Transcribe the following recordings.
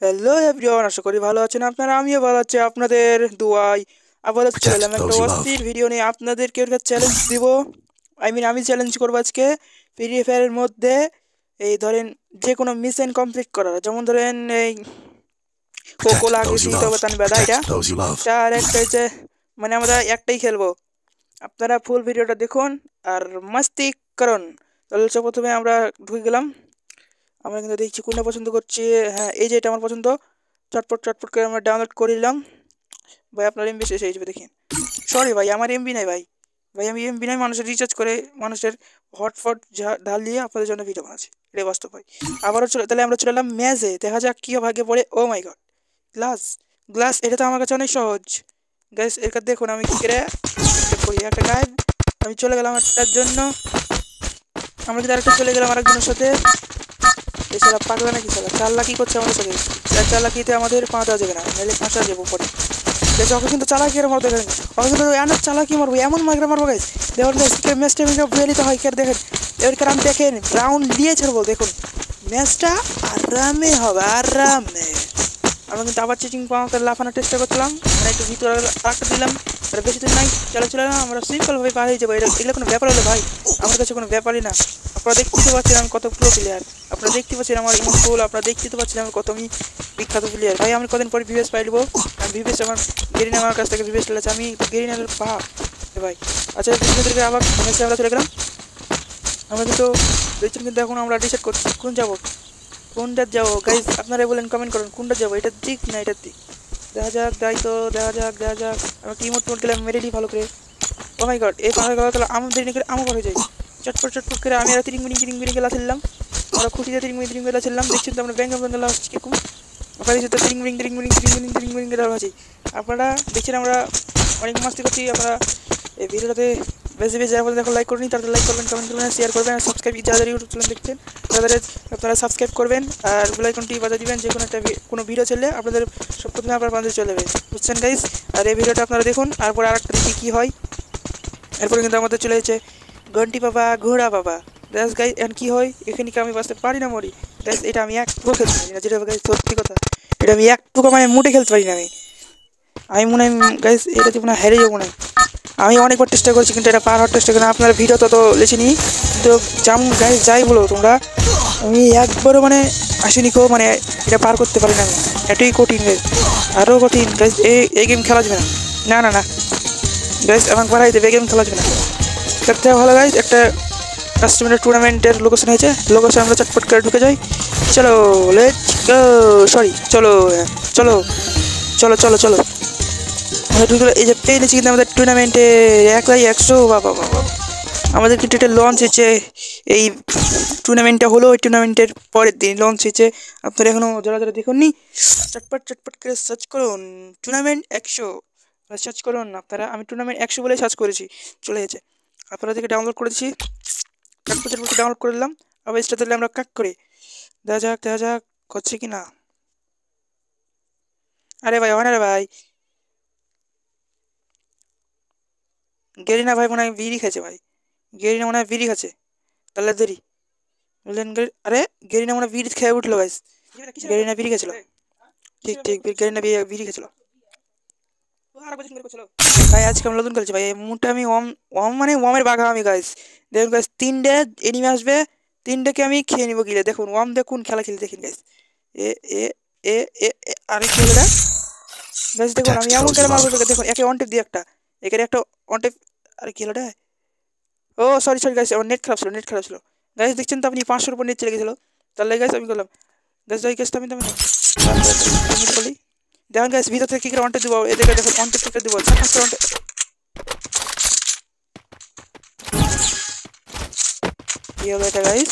Hello everyone, আশা করি ভালো আছেন আপনারা। আমিও ভালো আছি আপনাদের দোয়ায়। আবারও চলে Protect এলাম একটা those you love. অস্থির ভিডিও নিয়ে। আপনাদেরকে একটা চ্যালেঞ্জ দিব। আমি চ্যালেঞ্জ করবো আজকে ফ্রি ফায়ারের মধ্যে। এই ধরেন যে কোনো মিশন কমপ্লিট করার, যেমন ধরেন এই কোকো Protect those লাগেছি you তবে love. তান বেদা এটা Protect those you love. এটা আর একটা হচ্ছে, মানে আমরা একটাই খেলবো। আপনারা ফুল ভিডিওটা দেখুন আর মাস্তি করুন। তাহলে হচ্ছে প্রথমে আমরা ঢুকে গেলাম। আমরা কিন্তু দেখছি কোনটা পছন্দ করছি। হ্যাঁ, এই যে এটা আমার পছন্দ। চটপট চটপট করে আমরা ডাউনলোড করে নিলাম। ভাই আপনার এমবি শেষ হয়ে যাবে দেখেন। সরি ভাই, আমার এমবি নাই ভাই। ভাই আমি এমবি নাই, মানুষের রিচার্জ করে মানুষের হটফট ঢাল দিয়ে আপনাদের জন্য ভিডিও বানাচ্ছি। এটাই বাস্তব ভাই। আবারও চলে, তাহলে আমরা চলে এলাম ম্যাচে। দেখা যাক কী ভাগ্যে পড়ে। ও মাই গড, গ্লাস গ্লাস, এটা তো আমার কাছে অনেক সহজ। গ্যাস এর কাছে দেখুন আমি কী করে করি। একটা গায়েব, আমি চলে গেলাম একটার জন্য। আমরা কিন্তু আরেকটা চলে গেলাম আরেকজনের সাথে। এছাড়া পাগলা নাকি চালা চাল্লা কি করছে আমাদের সাথে? চালাকিতে আমাদের পাওয়া যাবে না, নাহলে ফাঁসা যাবো পরে। বেশ, ওকে কিন্তু চালাকি আর মারতে দেখেন। ওকে কিন্তু এমন চালাকি মারবো, এমন মাইরে মারবো গাইস। দেখুন গাইস, ম্যাচটা বুঝে হয় কে দেখেন। এবার আমি দেখেন রাউন্ড দিয়ে ছাড়বো। দেখুন ম্যাচটা আরামে হবে, আরামে। আমরা কিন্তু আবার চিটিং পাওয়াতে লাফানোর চেষ্টা করছিলাম, মানে একটু ভিতরে আরেকটা দিলাম। আর বেশি দিন নাই, চলে না, আমরা সিম্পলভাবে পার হয়ে যাবো। এগুলো কোনো ব্যাপার হলো ভাই, আমার কাছে কোনো ব্যাপারই না। আপনারা দেখতে তো পাচ্ছেন আমি কত প্রো প্লেয়ার। আপনারা দেখতে পাচ্ছেন আমার ইমোট ফুল। আপনারা দেখতে তো পাচ্ছেন আমি কত আমি বিখ্যাত প্লেয়ার। ভাই আমি কদিন পরে ভিভিএস পাই দেবো। আমি ভিভিএস আমার গেরিনা আমার কাছ থেকে ভিভিএস লেগেছে। আমি গেরিনার বাপ ভাই। আচ্ছা, ভিডিওদেরকে আবার মেসে আমরা চলে গেলাম। আমরা কিন্তু দেখছেন, কিন্তু এখন আমরা ডিসাইড করছি কোন যাবো, কোনটা যাবো গাইজ। আপনারাই বলেন, কমেন্ট করুন কোনটা যাবো, এটার দিক না এটার দিক। দেখা যাক, যাই তো, দেখা যাক। আমরা টিমোট টোট গেলাম মেরে দিই ভালো করে। ও মাই গড, এই পাহাড় গেলা তাহলে আমার দেরি করে আমার হয়ে যায়। চটপট চটপট করে আমি আর তিরিং গেলা ছিলাম। আমরা খুশিতে তিরিং গেলা ছিলাম। দেখছেন তো আমরা ব্যাঙ্গেলা হচ্ছে কিরকম। ওখানে সাথে তিরিং গেলা আছি। আপনারা দেখছেন আমরা অনেক মাস্তি করছি। আমরা এই ভিডিওটাতে বেশি বেশি যারা দেখো লাইক করুন, তারা লাইক করবেন, কমেন্ট করবেন, শেয়ার করবেন। আর সাবস্ক্রাইব, যারা ইউটিউব চ্যানেল দেখছেন তাদের আপনারা সাবস্ক্রাইব করবেন আর বেল আইকনটি বাজিয়ে দিবেন। যে কোনো একটা কোনো ভিডিও চললে আপনাদের সব প্রথমে আপনার বান্ধব চলে যাবে, বুঝছেন গাইস। আর এই ভিডিওটা আপনারা দেখুন, তারপর আর একটা দেখি কী হয়। এরপরে কিন্তু আমাদের চলে যাচ্ছে ঘন্টি বাবা, ঘোড়া বাবা। গ্যাস গাইস, এখন কী হয় এখানে কি আমি বাঁচতে পারি না মরি? গ্যাস এটা আমি একটুকু খেলতে পারি না, যেটা গাইস সত্যি কথা। এটা আমি একটুকু মানে মুটে খেলতে পারি না। আমি মনে হয় গাইস এটাতে মনে হয় হেরে যাবো না। আমি অনেকবার চেষ্টা করছি কিন্তু এটা পার হওয়ার চেষ্টা করি না। আপনার ভিডিও তত লেখিনি কিন্তু যেমন গাইস যাই বলো তোমরা, আমি একবারও মানে আসিনি কেউ, মানে এটা পার করতে পারি না আমি। এতই কঠিন গাইস, আরও কঠিন গাইস। এই গেম খেলা যাবে না, না না না গাইস, আমাকে পারাই দেবে, গেম খেলা যাবে না। তার থেকে ভালো গাইস একটা কাস্টমার টুর্নামেন্টের লোকেশন হয়েছে, লোকেশন আমরা চটপট করে ঢুকে যাই। চলো লেটস গো, সরি চলো চলো চলো চলো চলো। আমরা ঢুকে এই যে পেয়ে নিচ্ছি কিন্তু আমাদের টুর্নামেন্টে 100 বাবা বাবা। আমাদের কিন্তু এটা লঞ্চ হয়েছে। এই টুর্নামেন্টটা হলো ওই টুর্নামেন্টের পরের দিন লঞ্চ হয়েছে। আপনারা এখনও যারা যারা দেখুননি, চটপট চটপট করে সার্চ করুন টুর্নামেন্ট 100, সার্চ করুন আপনারা। আমি টুর্নামেন্ট 100 বলে সার্চ করেছি, চলে গেছে। আপনারা থেকে ডাউনলোড করেছি, চটপট চটপট ডাউনলোড করে দিলাম। আবার স্টার দিলে আমরা কাক করে দেখা যাক করছে কি না। আরে ভাই হয় না রে ভাই, গেরিনা ভাই মনে হয় বিড়ি খেয়েছে ভাই। গেরিনা মনে হয় বিড়ি খাচ্ছে, তাহলে দেরি বুঝলেন। আরে গেরিনা মনে হয় বিড়ি খেয়ে উঠলো গাইস। গেরিনা বিড়ি খেয়েছিল, ঠিক ঠিক, গেরিনা বিড়ি খেয়েছিল ভাই। আজকে আমি নতুন খেলছি ভাই। এই মুহূর্তে আমি ওম ওম মানে ওমের বাঘা আমি গাইস। দেখুন গাইস, 3টে এনিমি আসবে, 3টেকে আমি খেয়ে নিবো গিলে। দেখুন ওম, দেখুন খেলা খেলে দেখুন গাইস। এ এ এ এ এ, আরে কি হলো গাইস? দেখুন আমি Protect এমন those you করে মারবো, love. দেখুন একে অন টিপ দিয়ে একটা, একে একটা অন টিপ। আরে কি হলো রে? ও সরি সরি গাইস, আমার নেট খারাপ ছিল গাইস। দেখছেন তো আপনি 500-র উপর নেট চলে গেছিলো। তাহলে গাইস আমি করলাম গাইস, যাই গাইস, আমি বলি দেখুন গাইস, ভিতর থেকে কি করে অনটেপ দিব, এদেরকে দেখুন অনটেপ থেকে দিব, ঝাঁকাস করে অনটেপ। কি হলো এটা গাইস?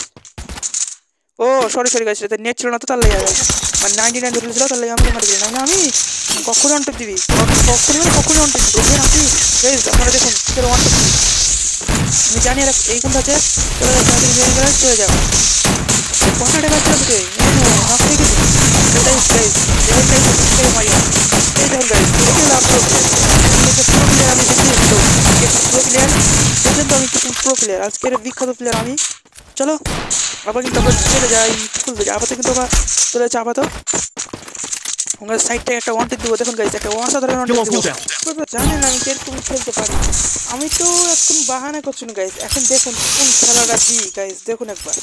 ও সরি সরি গাইস, এটা নেট ছিল না তো, তার লাগে গাইস। মানে 99 ধরে ছিল, তার লাগে আমাকে মারি দিল না। আমি কখনই অনটেপ দিবি, কখনই অনটেপ দিবি দেখবেন আপনি গাইস। আপনারা দেখুন কি করে অনটেপ দিবি। আমি জানি আর এই কোনটা আছে, চলে যাও। কটা টাকা ছিল তোকে নক হয়ে গেছে গাইস গাইস। দেখুন গাইস কিভাবে মারি। এই দেখুন গাইস, এটা লাভ প্রো প্লেয়ার। আমি দেখি তো প্রো প্লেয়ার, দেখলেন তো আমি কিছু প্রো প্লেয়ার, আজকের বিখ্যাত প্লেয়ার আমি। চলো আবার কিন্তু আমরা চলে যাই ফুল দিকে। আপাতত কিন্তু আমরা চলে যাচ্ছি আপাতত। আমরা সাইড থেকে একটা ওয়ান্টেড দেবো দেখুন গাইস একটা অসাধারণ ওয়ান্টেড দেবো আপনারা জানেন আমি কিরকম খেলতে পারি আমি তো এখন বাহানা করছি না গাইস এখন দেখুন কোন খেলাটা দিই গাইস দেখুন একবার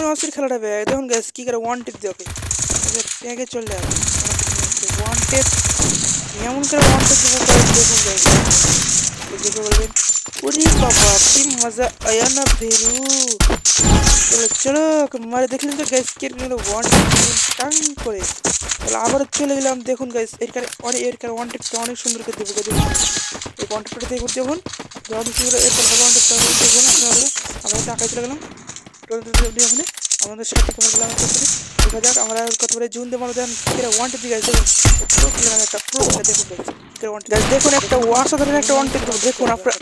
অস্থির খেলাটা দেখুন গাইস কি করে ওয়ান্টেড দিয়ে ওকে ট্যাগে চলে যাবে ওয়ান্টেড এমন করে ওয়ান্টেড দেবো গাইস দেখুন গাইস দেখে বলবেন ওরে বাবা কি মজা আয়া না ফেরু চলো চলো মারে দেখলেন তো গাইস কিরকম ওয়ান্টেড টাং করে তাহলে আবার চলে গেলাম দেখুন গাইস এর ওয়ান্টেডটা অনেক সুন্দর করে দেবো দেখুন এই ওয়ান্টেডটা দেখুন দেখুন অনেক সুন্দর এরপর ওয়ান্টেডটা দেখুন আপনারা আমরা টাকায় চলে গেলাম ওখানে আমাদের সাথে কমে গেলাম দেখা যাক আমরা কত করে জুন দেবো আমাদের ওয়ান্টেড দিয়ে গাইস দেখুন প্রো খেলাম একটা প্রো দেখুন গাইস দেখুন একটা অসাধারণ একটা ওয়ান্টেড দেবো দেখুন আপনারা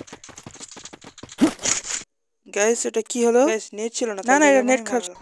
গাইস এটা কি হলো গাইস নেট ছিল না না এটা নেট খারাপ